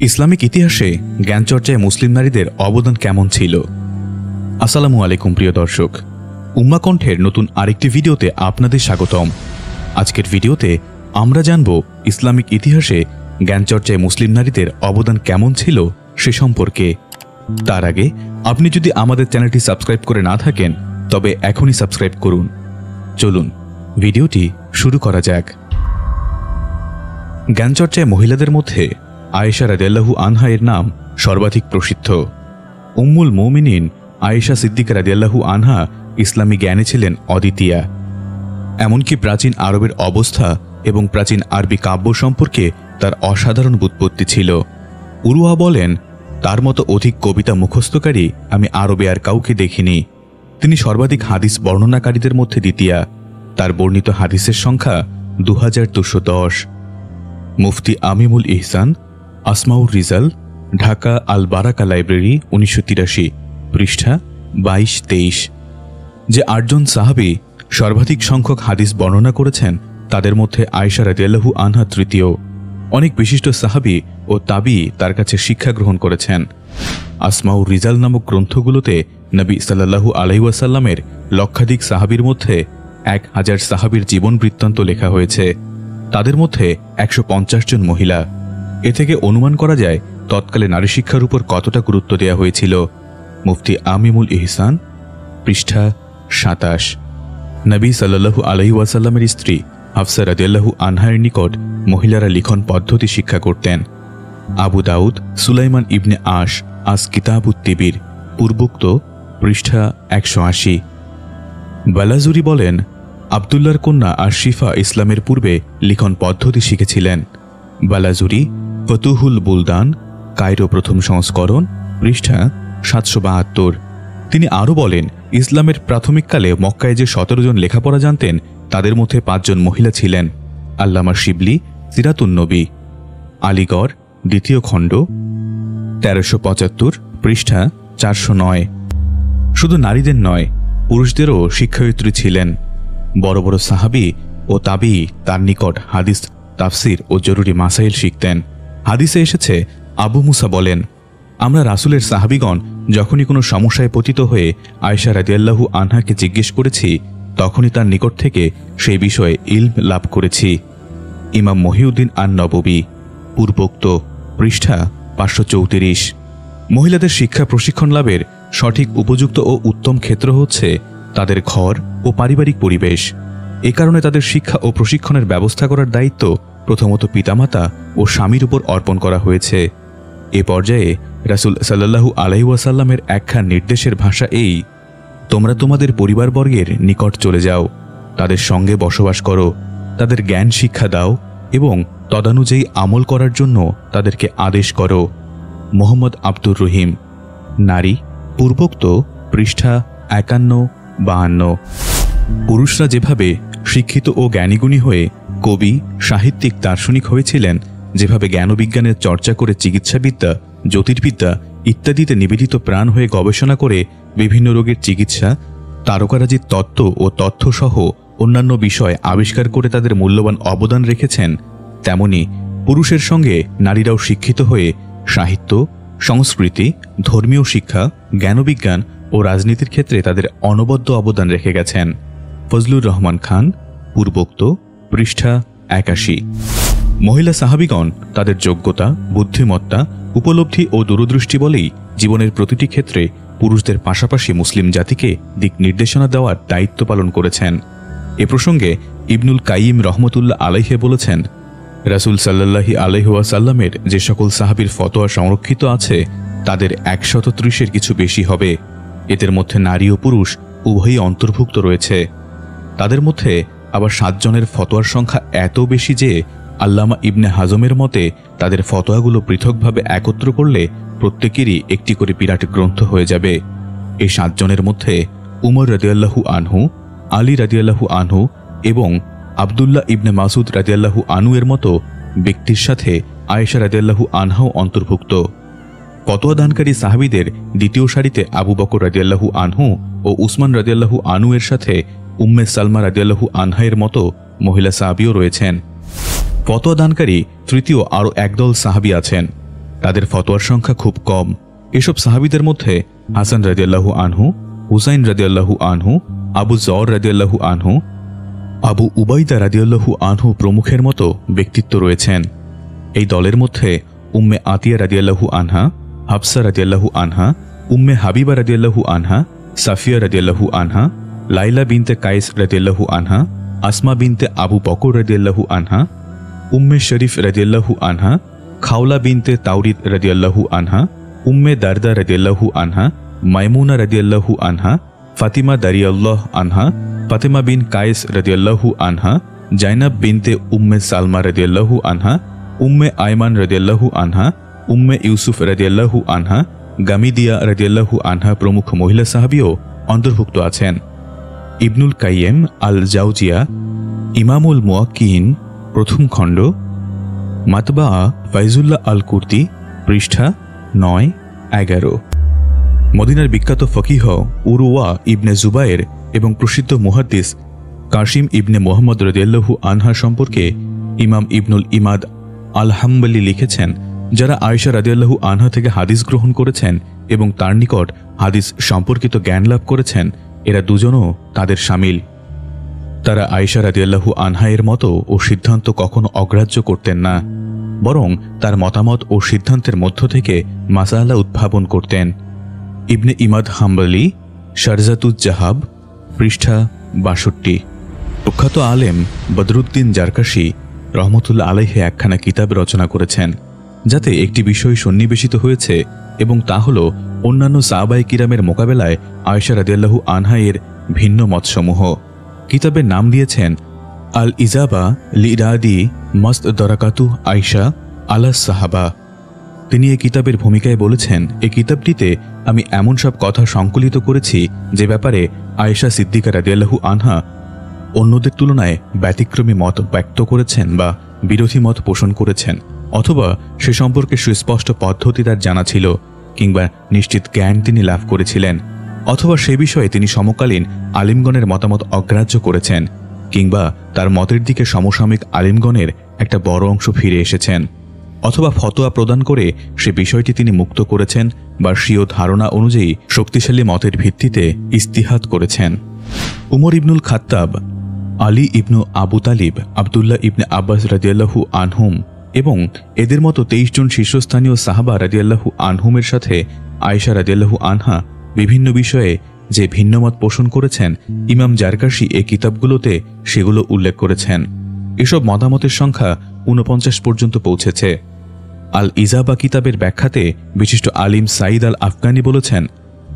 Islamic ইতিহাসে জ্ঞানচর্চায় মুসলিম নারীদের অবদান কেমন ছিল? আসসালামু আলাইকুম প্রিয় দর্শক, উম্মা কণ্ঠের নতুন আরেকটি ভিডিওতে আপনাদের স্বাগতম। আজকের ভিডিওতে আমরা জানব ইসলামিক ইতিহাসে জ্ঞানচর্চায় মুসলিম নারীদের অবদান কেমন ছিল সে সম্পর্কে। তার আগে আপনি যদি আমাদের চ্যানেলটি সাবস্ক্রাইব করে না থাকেন তবে এখনই সাবস্ক্রাইব করুন। চলুন ভিডিওটি শুরু করা যাক। জ্ঞানচর্চায় মহিলাদের মধ্যে আয়েশা রাদিয়াল্লাহু আনহা এর নাম সর্বাধিক প্রসিদ্ধ। উম্মুল মুমিনিন আয়েশা সিদ্দিকা রাদিয়াল্লাহু আনহা ইসলামী জ্ঞানে ছিলেন অদ্বিতীয়া। এমনকি প্রাচীন আরবের অবস্থা এবং প্রাচীন আরবি কাব্য সম্পর্কে তার অসাধারণ ব্যুৎপত্তি ছিল। উরওয়া বলেন, তার মতো অধিক কবিতা মুখস্থকারী আমি আরবে আর কাউকে দেখিনি। তিনি সর্বাধিক হাদিস বর্ণনাকারীদের মধ্যে দ্বিতীয়া। তার বর্ণিত হাদিসের সংখ্যা 2210। মুফতি আমিমুল ইহসান, আসমাউর রিজাল, ঢাকা আল বারাকা লাইব্রেরি, 1983, পৃষ্ঠা 22-23। যে 8 জন সাহাবী সর্বাধিক সংখ্যক হাদিস বর্ণনা করেছেন তাদের মধ্যে আয়েশা রাদিয়াল্লাহু আনহা তৃতীয়। অনেক বিশিষ্ট সাহাবী ও তাবী তার কাছে শিক্ষা গ্রহণ করেছেন। আসমাউর রিজাল নামক গ্রন্থগুলোতে নবী সাল্লাল্লাহু আলাইহি ওয়াসাল্লামের লক্ষাধিক সাহাবীর মধ্যে 1000 সাহাবীর জীবন বৃত্তান্ত লেখা হয়েছে। তাদের মধ্যে 150 জন মহিলা। এ থেকে অনুমান করা যায় তৎকালে নারী শিক্ষার উপর কতটা গুরুত্ব দেওয়া হয়েছিল। মুফতি আমিমুল ইহসান, পৃষ্ঠা 27। নবী সাল্লাল্লাহু আলাইহি ওয়াসাল্লামের স্ত্রী হাফসা রাদিয়াল্লাহু আনহার নিকট মহিলারা লিখন পদ্ধতি শিক্ষা করতেন। আবু দাউদ সুলাইমান ইবনে আস কিতাবুত তিবির, পূর্বোক্ত, পৃষ্ঠা 180। বালাজুরি বলেন, আবদুল্লাহর কন্যা আশরিফা ইসলামের পূর্বে লিখন পদ্ধতি শিখেছিলেন। বালাজুরি, ফতুহুল বুলদান, কায়রো, প্রথম সংস্করণ, পৃষ্ঠা 772। তিনি আরও বলেন, ইসলামের প্রাথমিককালে মক্কায় যে 17 জন লেখাপড়া জানতেন তাদের মধ্যে 5 জন মহিলা ছিলেন। আল্লামা শিবলি, সিরাতুন নবী, আলীগড়, 2য় খণ্ড, 1375, পৃষ্ঠা 409। শুধু নারীদের নয়, পুরুষদেরও শিক্ষায়িত্রী ছিলেন। বড় বড় সাহাবী ও তাবী তার নিকট হাদিস, তাফসির ও জরুরি মাসাইল শিখতেন। হাদিসে এসেছে, আবু মুসা বলেন, আমরা রাসূলের সাহাবীগণ যখনই কোনো সমস্যায় পতিত হয়ে আয়েশা রাদিয়াল্লাহু আনহাকে জিজ্ঞেস করেছি তখনই তার নিকট থেকে সেই বিষয়ে ইলম লাভ করেছি। ইমাম মহিউদ্দিন আন-নববী, পূর্বোক্ত, পৃষ্ঠা 534। মহিলাদের শিক্ষা প্রশিক্ষণ লাভের সঠিক, উপযুক্ত ও উত্তম ক্ষেত্র হচ্ছে তাদের ঘর ও পারিবারিক পরিবেশ। এ কারণে তাদের শিক্ষা ও প্রশিক্ষণের ব্যবস্থা করার দায়িত্ব প্রথমত পিতামাতা ও স্বামীর উপর অর্পণ করা হয়েছে। এ পর্যায়ে রাসূল সাল্লাল্লাহু আলাইহি ওয়াসাল্লামের একখান নির্দেশের ভাষা এই, তোমরা তোমাদের পরিবারবর্গের নিকট চলে যাও, তাদের সঙ্গে বসবাস করো, তাদের জ্ঞান শিক্ষা দাও এবং তদানুযায়ী আমল করার জন্য তাদেরকে আদেশ করো। মোহাম্মদ আব্দুর রহিম, নারী, পূর্বোক্ত, পৃষ্ঠা 51-52। পুরুষরা যেভাবে শিক্ষিত ও জ্ঞানীগুণী হয়ে কবি, সাহিত্যিক, দার্শনিক হয়েছিলেন, যেভাবে জ্ঞানবিজ্ঞানের চর্চা করে চিকিৎসাবিদ্যা, জ্যোতির্বিদ্যা ইত্যাদিতে নিবেদিত প্রাণ হয়ে গবেষণা করে বিভিন্ন রোগের চিকিৎসা, তারকারাজির তত্ত্ব ও তথ্যসহ অন্যান্য বিষয় আবিষ্কার করে তাদের মূল্যবান অবদান রেখেছেন, তেমনি পুরুষের সঙ্গে নারীরাও শিক্ষিত হয়ে সাহিত্য, সংস্কৃতি, ধর্মীয় শিক্ষা, জ্ঞানবিজ্ঞান ও রাজনীতির ক্ষেত্রে তাদের অনবদ্য অবদান রেখে গেছেন। ফজলুর রহমান খান, পূর্বোক্ত, পৃষ্ঠা 81। মহিলা সাহাবীগণ তাদের যোগ্যতা, বুদ্ধিমত্তা, উপলব্ধি ও দূরদৃষ্টি বলেই জীবনের প্রতিটি ক্ষেত্রে পুরুষদের পাশাপাশি মুসলিম জাতিকে দিক নির্দেশনা দেওয়ার দায়িত্ব পালন করেছেন। এ প্রসঙ্গে ইবনুল কাইয়িম রহমতুল্লাহ আলাইহি বলেছেন, রাসূল সাল্লাল্লাহু আলাইহি ওয়াসাল্লামের যে সকল সাহাবীর ফতোয়া সংরক্ষিত আছে তাদের 130-এর কিছু বেশি হবে। এদের মধ্যে নারী ও পুরুষ উভয়ই অন্তর্ভুক্ত রয়েছে। তাদের মধ্যে আবার 7 জনের ফতোয়ার সংখ্যা এত বেশি যে আল্লামা ইবনে হাজমের মতে তাদের ফতোয়াগুলো পৃথকভাবে একত্র করলে প্রত্যেকেরই একটি করে বিরাট গ্রন্থ হয়ে যাবে। এই 7 জনের মধ্যে উমর রাদিয়াল্লাহু আনহু, আলী রাদিয়াল্লাহু আনহু এবং আবদুল্লাহ ইবনে মাসুদ রাদিয়াল্লাহু আনহু এর মতো ব্যক্তির সাথে আয়েশা রাদিয়াল্লাহু আনহাও অন্তর্ভুক্ত। ফতোয়া দানকারী সাহাবীদের দ্বিতীয় সারিতে আবু বকর রাদিয়াল্লাহু আনহু ও উসমান রাদিয়াল্লাহু আনহু এর সাথে উম্মে সালমা রাদিয়াল্লাহু আনহা এর মতো মহিলা সাহাবীও রয়েছেন। ফতোয়া দানকারী তৃতীয় আরও একদল সাহাবী আছেন। তাদের ফতোয়ার সংখ্যা খুব কম। এসব সাহাবীদের মধ্যে হাসান রাদিয়াল্লাহু আনহু, হুসাইন রাদিয়াল্লাহু আনহু, আবু যর রাদিয়াল্লাহু আনহু, আবু উবাইদা রাদিয়াল্লাহু আনহু প্রমুখের মতো ব্যক্তিত্ব রয়েছেন। এই দলের মধ্যে উম্মে আতিয়া রাদিয়াল্লাহু আনহা, হাফসা রাদিয়াল্লাহু আনহা, উম্মে হাবিবা রাদিয়াল্লাহু আনহা, সাফিয়া রাদিয়াল্লাহু আনহা, লাইলা বিনতে কায়েস রাদিয়াল্লাহু আনহা, আসমা বিনতে আবু বকর রাদিয়াল্লাহু আনহা, উম্মে শরীফ রাদিয়াল্লাহু আনহা, খাওলা বিনতে তাওরিদ রাদিয়াল্লাহু আনহা, উম্মে দারদা রাদিয়াল্লাহু আনহা, মাইমুনা রাদিয়াল্লাহু আনহা, ফাতিমা দারিয়াল্লাহ আনহা, ফাতেমা বিন কায়েস রাদিয়াল্লাহু আনহা, জাইনাব বিনতে উম্মে সালমা রাদিয়াল্লাহু আনহা, উম্মে আয়মান রাদিয়াল্লাহু আনহা, উম্মে ইউসুফ রাদিয়াল্লাহু আনহা, গামিদিয়া রাদিয়াল্লাহু আনহা প্রমুখ মহিলা সাহাবীও অন্তর্ভুক্ত আছেন। ইবনুল কাইয়্যিম আল জাওজিয়া, ইমামুল মুওয়াক্কিন, প্রথম খণ্ড, মাতবাআ ফাইজুল্লাহ আল কুর্তি, পৃষ্ঠা 9-11। মদিনার বিখ্যাত ফকিহ উরওয়া ইবনে জুবায়ের এবং প্রসিদ্ধ মুহাদ্দিস কাসিম ইবনে মুহাম্মদ রাদিয়াল্লাহু আনহা সম্পর্কে ইমাম ইবনুল ইমাদ আল হাম্বলি লিখেছেন, যারা আয়েশা রাদিয়াল্লাহু আনহা থেকে হাদিস গ্রহণ করেছেন এবং তার নিকট হাদিস সম্পর্কিত জ্ঞান লাভ করেছেন, এরা দুজনও তাদের শামিল। তারা আয়েশা রাদিয়াল্লাহু আনহা এর মতো ও সিদ্ধান্ত কখনো অগ্রাহ্য করতেন না, বরং তার মতামত ও সিদ্ধান্তের মধ্য থেকে মাসালা উদ্ভাবন করতেন। ইবনে ইমাদ হাম্বলি, শারজাতুজ জাহাব, পৃষ্ঠা 62। প্রখ্যাত আলেম বদরুদ্দিন জারকাশি রহমতুল্লাহ আলাইহি একখানা কিতাব রচনা করেছেন, যাতে একটি বিষয় সন্নিবেশিত হয়েছে এবং তা হল অন্যান্য সাহাবায়ে কিরামের মোকাবেলায় আয়েশা রাদিয়াল্লাহু আনহা এর ভিন্ন মতসমূহ। কিতাবের নাম দিয়েছেন আল ইজাবা লিরাদি মস্ত দরাকাতু আয়েশা আলা সাহাবা। তিনি এই কিতাবের ভূমিকায় বলেছেন, এই কিতাবটিতে আমি এমন সব কথা সংকলিত করেছি যে ব্যাপারে আয়েশা সিদ্দিকা রাদিয়াল্লাহু আনহা অন্যদের তুলনায় ব্যতিক্রমী মত ব্যক্ত করেছেন বা বিরোধী মত পোষণ করেছেন, অথবা সে সম্পর্কে সুস্পষ্ট পদ্ধতি তার জানা ছিল, কিংবা নিশ্চিত জ্ঞান তিনি লাভ করেছিলেন, অথবা সে বিষয়ে তিনি সমকালীন আলিমগণের মতামত অগ্রাহ্য করেছেন, কিংবা তার মতের দিকে সমসাময়িক আলিমগণের একটা বড় অংশ ফিরে এসেছেন, অথবা ফতোয়া প্রদান করে সে বিষয়টি তিনি মুক্ত করেছেন বা স্বীয় ধারণা অনুযায়ী শক্তিশালী মতের ভিত্তিতে ইস্তিহাদ করেছেন। উমর ইবনুল খাত্তাব, আলী ইবনু আবু তালিব, আবদুল্লাহ ইবনে আব্বাস রাদিয়াল্লাহু আনহুম এবং এদের মতো 23 জন শীর্ষস্থানীয় সাহাবা রাদিয়াল্লাহু আনহুমের সাথে আয়েশা রাদিয়াল্লাহু আনহা বিভিন্ন বিষয়ে যে ভিন্নমত পোষণ করেছেন, ইমাম জারকাশি এই কিতাবগুলোতে সেগুলো উল্লেখ করেছেন। এসব মতামতের সংখ্যা 49 পর্যন্ত পৌঁছেছে। আল ইজাবা কিতাবের ব্যাখ্যাতে বিশিষ্ট আলিম সাঈদ আল আফগানি বলেছেন,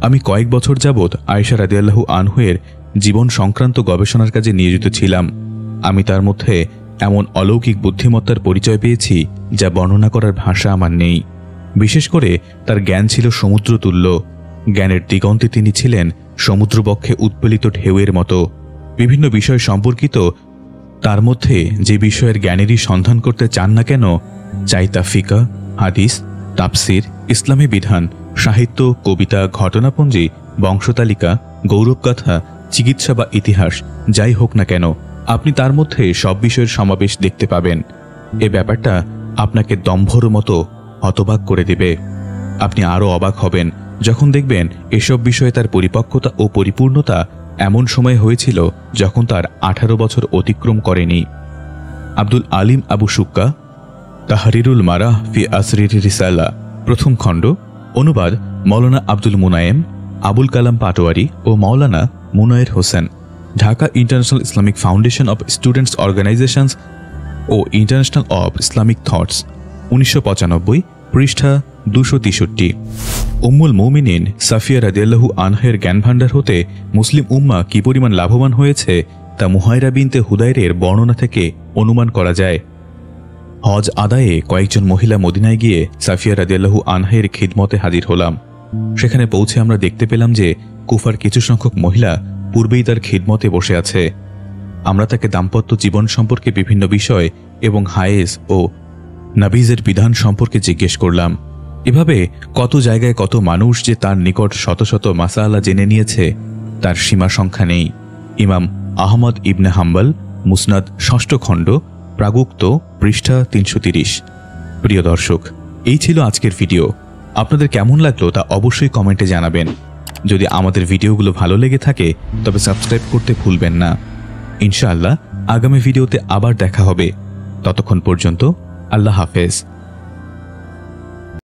আমি কয়েক বছর যাবৎ আয়েশা রাদিয়াল্লাহু আনহুয়ের জীবন সংক্রান্ত গবেষণার কাজে নিয়োজিত ছিলাম। আমি তার মধ্যে এমন অলৌকিক বুদ্ধিমত্তার পরিচয় পেয়েছি যা বর্ণনা করার ভাষা আমার নেই। বিশেষ করে তার জ্ঞান ছিল সমুদ্রতুল্য। জ্ঞানের দিগন্তে তিনি ছিলেন সমুদ্রবক্ষে উৎপেলিত ঢেউয়ের মতো। বিভিন্ন বিষয় সম্পর্কিত তার মধ্যে যে বিষয়ের জ্ঞানেরই সন্ধান করতে চান না কেন, চাই তা ফিকা, হাদিস, তাফসির, ইসলামী বিধান, সাহিত্য, কবিতা, ঘটনাপঞ্জি, বংশতালিকা, গৌরবগাথা, চিকিৎসা বা ইতিহাস, যাই হোক না কেন, আপনি তার মধ্যে সব বিষয়ের সমাবেশ দেখতে পাবেন। এ ব্যাপারটা আপনাকে দম্ভর মতো হতবাক করে দেবে। আপনি আরও অবাক হবেন যখন দেখবেন এসব বিষয়ে তার পরিপক্কতা ও পরিপূর্ণতা এমন সময় হয়েছিল যখন তার 18 বছর অতিক্রম করেনি। আব্দুল আলিম আবু শুক্কা, তাহরিরুল মারাহ ফি আসরির রিসালা, প্রথম খণ্ড, অনুবাদ মৌলানা আব্দুল মুনায়েম, আবুল কালাম পাটোয়ারি ও Maulana Munayer Hossain, Dhaka international Islamic foundation of students organisations ও ইন্টারন্যাশনাল অব ইসলামিক থটস, 1995, পৃষ্ঠা 263। উম্মুল মুমিনিন সাফিয়া রাদিয়াল্লাহু আনহার জ্ঞানভাণ্ডার হতে মুসলিম উম্মাহ কি পরিমাণ লাভবান হয়েছে তা মুহাইরা বিনতে হুদাইরের বর্ণনা থেকে অনুমান করা যায়। হজ আদায়ে কয়েকজন মহিলা মদিনায় গিয়ে সাফিয়া রাদিয়াল্লাহু আনহার খিদমতে হাজির হলাম। সেখানে পৌঁছে আমরা দেখতে পেলাম যে কুফার কিছু সংখ্যক মহিলা পূর্বেই তার খিদমতে বসে আছে। আমরা তাকে দাম্পত্য জীবন সম্পর্কে বিভিন্ন বিষয় এবং হায়েজ ও নাবিজের বিধান সম্পর্কে জিজ্ঞেস করলাম। এভাবে কত জায়গায় কত মানুষ যে তার নিকট শত শত মাসালা জেনে নিয়েছে তার সীমা সংখ্যা নেই। ইমাম আহমদ ইবনে হাম্বল, মুসনাদ, 6ষ্ঠ খণ্ড, প্রাগুক্ত, পৃষ্ঠা 330। প্রিয় দর্শক, এই ছিল আজকের ভিডিও। আপনাদের কেমন লাগলো তা অবশ্যই কমেন্টে জানাবেন। যদি আমাদের ভিডিওগুলো ভালো লেগে থাকে তবে সাবস্ক্রাইব করতে ভুলবেন না। ইনশাআল্লাহ আগামী ভিডিওতে আবার দেখা হবে। ততক্ষণ পর্যন্ত আল্লাহ হাফেজ।